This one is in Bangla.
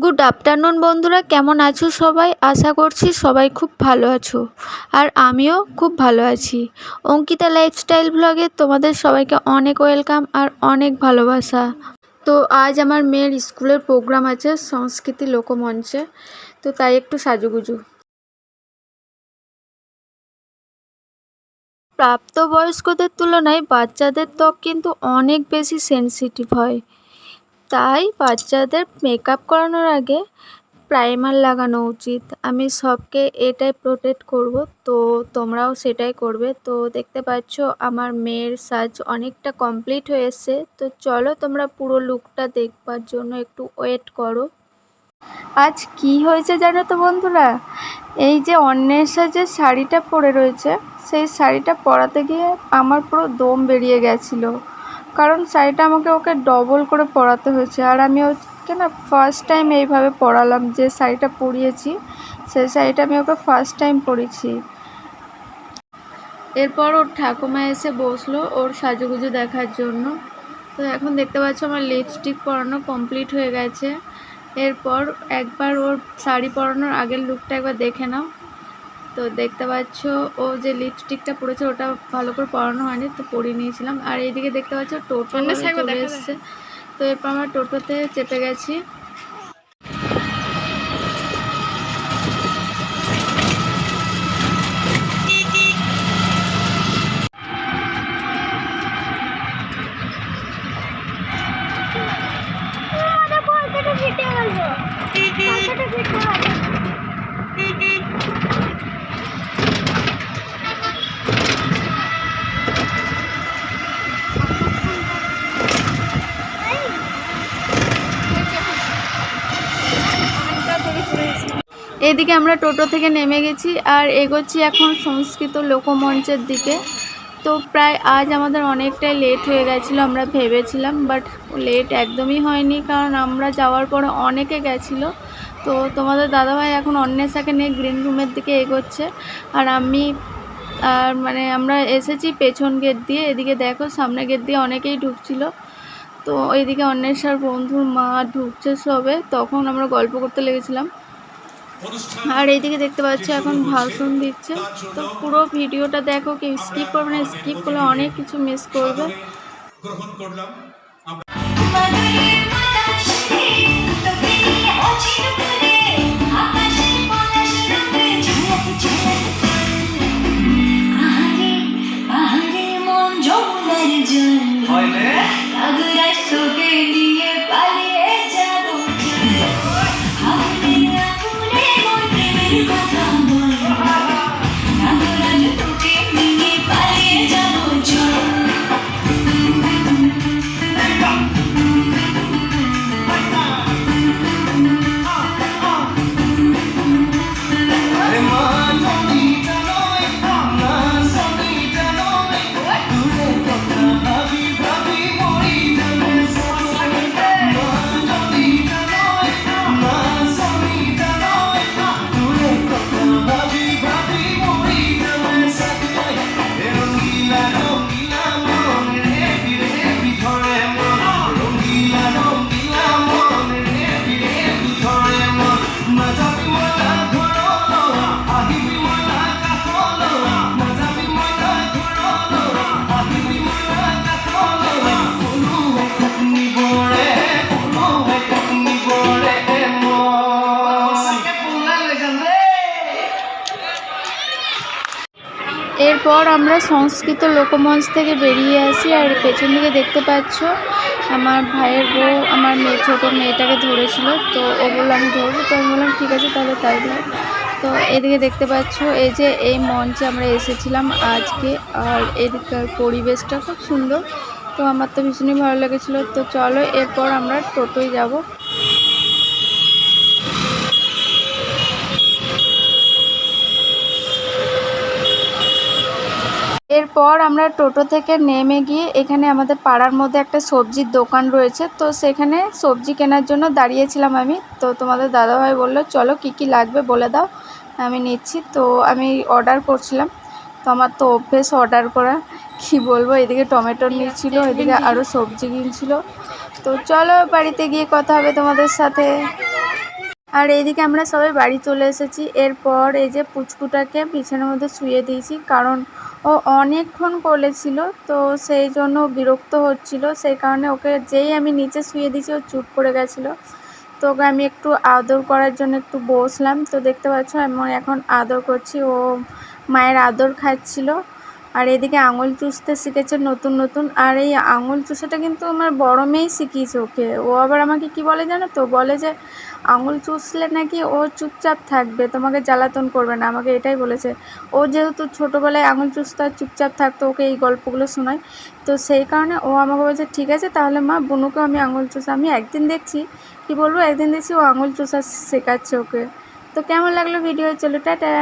গুড আফটারনুন বন্ধুরা, কেমন আছো সবাই? আশা করছি সবাই খুব ভালো আছো। আর আমিও খুব ভালো আছি। অঙ্কিতা লাইফস্টাইল ব্লগে তোমাদের সবাইকে অনেক ওয়েলকাম আর অনেক ভালোবাসা। তো আজ আমার মেয়ের স্কুলের প্রোগ্রাম আছে সংস্কৃতি লোকমঞ্চে, তো তাই একটু সাজুগুজু। প্রাপ্তবয়স্কদের তুলনায় বাচ্চাদের ত্বক কিন্তু অনেক বেশি সেনসিটিভ হয়, তাই বাচ্চাদের মেকআপ করানোর আগে প্রাইমার লাগানো উচিত। আমি সবকে এটাই প্রোটেক্ট করব, তো তোমরাও সেটাই করবে। তো দেখতে পাচ্ছ আমার মেয়ের সাজ অনেকটা কমপ্লিট হয়ে এসছে। তো চলো তোমরা পুরো লুকটা দেখবার জন্য একটু ওয়েট করো। আজ কি হয়েছে জানো তো বন্ধুরা, এই যে অন্বেষা যে শাড়িটা পরে রয়েছে, সেই শাড়িটা পরাতে গিয়ে আমার পুরো দম বেরিয়ে গেছিলো, কারণ শাড়িটা আমাকে ওকে ডবল করে পরাতে হয়েছে। আর আমি ওকে না ফার্স্ট টাইম এইভাবে পরালাম, যে শাড়িটা পরিয়েছি সেই শাড়িটা আমি ওকে ফার্স্ট টাইম পরেছি। এরপর ওর ঠাকুমা এসে বসলো ওর সাজুগুজু দেখার জন্য। তো এখন দেখতে পাচ্ছ আমার লিপস্টিক পরানো কমপ্লিট হয়ে গেছে। এরপর একবার ওর শাড়ি পরানোর আগের লুকটা একবার দেখে নাও। তো দেখতে পাচ্ছ ও যে লিপস্টিকটা পরেছে ওটা ভালো করে পরানো হয়নি, তো পরিয়ে নিয়েছিলাম। আর এইদিকে দেখতে পাচ্ছ টোটো চলে এসছে। তো এরপর আমরা টোটোতে চেপে গেছি। এদিকে আমরা টোটো থেকে নেমে গেছি আর এগোচ্ছি এখন সংস্কৃত লোকমঞ্চের দিকে। তো প্রায় আজ আমাদের অনেকটাই লেট হয়ে গেছিলো, আমরা ভেবেছিলাম, বাট লেট একদমই হয়নি, কারণ আমরা যাওয়ার পরে অনেকে গেছিলো। তো তোমাদের দাদাভাই এখন অন্বেষাকে নিয়ে গ্রিন রুমের দিকে এগোচ্ছে। আর আমরা এসেছি পেছন গেট দিয়ে। এদিকে দেখো সামনে গেট দিয়ে অনেকেই ঢুকছিল। তো এইদিকে অন্বেষার বন্ধুর মা ঢুকছে সবে, তখন আমরা গল্প করতে লেগেছিলাম। আর এইদিকে দেখতে পাচ্ছ এখন ভাষণ দিচ্ছে। তো পুরো ভিডিওটা দেখো, কেউ স্কিপ করবে না, স্কিপ করলে অনেক কিছু মিস করবে। এরপর আমরা সংস্কৃত লোকমঞ্চ থেকে বেরিয়ে আসি। আর পেছন দিকে দেখতে পাচ্ছ আমার ভাইয়ের বউ আমার ছোটো মেয়েটাকে ধরেছিল। তো ও বললো আমি ধরবো, তো আমি বললাম ঠিক আছে তাহলে তাই ধর। তো এদিকে দেখতে পাচ্ছ এই যে এই মঞ্চে আমরা এসেছিলাম আজকে। আর এদিককার পরিবেশটা খুব সুন্দর, তো আমার তো ভীষণই ভালো লেগেছিলো। তো চলো এরপর আমরা টোটোয় যাব। এরপর আমরা টোটো থেকে নেমে গিয়ে এখানে আমাদের পাড়ার মধ্যে একটা সবজির দোকান রয়েছে, তো সেখানে সবজি কেনার জন্য দাঁড়িয়েছিলাম আমি। তো তোমাদের দাদাভাই বললো চলো কি কি লাগবে বলে দাও, আমি নিচ্ছি। তো আমি অর্ডার করছিলাম, তো আমার তো অভ্যেস অর্ডার করা, কি বলবো। এদিকে টমেটো নিচ্ছিল, এদিকে আরও সবজি কিনছিল। তো চলো বাড়িতে গিয়ে কথা হবে তোমাদের সাথে। আর এইদিকে আমরা সবাই বাড়ি চলে এসেছি। এরপর এই যে পুচকুটাকে বিছানার মধ্যে শুয়ে দিয়েছি, কারণ ও অনেকক্ষণ কোলে ছিল, তো সেই জন্য বিরক্ত হচ্ছিল। সেই কারণে ওকে যেই আমি নিচে শুয়ে দিয়েছি ও চুপ করে গেছিলো। তো ওকে আমি একটু আদর করার জন্য একটু বসলাম। তো দেখতে পাচ্ছ আমি এখন আদর করছি, ও মায়ের আদর খাচ্ছিল। আর এদিকে আঙুল চুষতে শিখেছে নতুন নতুন। আর এই আঙুল চুষাটা কিন্তু আমার বড় মেয়েই শিখিয়েছে ওকে। ও আবার আমাকে কি বলে জানো তো, বলে যে আঙুল চুষলে নাকি ও চুপচাপ থাকবে, তোমাকে জ্বালাতন করবে না, আমাকে এটাই বলেছে। ও যেহেতু ছোটোবেলায় আঙুল চুষতো আর চুপচাপ থাকতো, ওকে এই গল্পগুলো শোনায়। তো সেই কারণে ও আমাকে বলছে ঠিক আছে তাহলে মা বুনুকেও আমি আঙুল চুষা। আমি একদিন দেখছি কি বলবো, একদিন দেখছি ও আঙুল চুষা শেখাচ্ছে ওকে। তো কেমন লাগলো ভিডিও, চলো টাটা।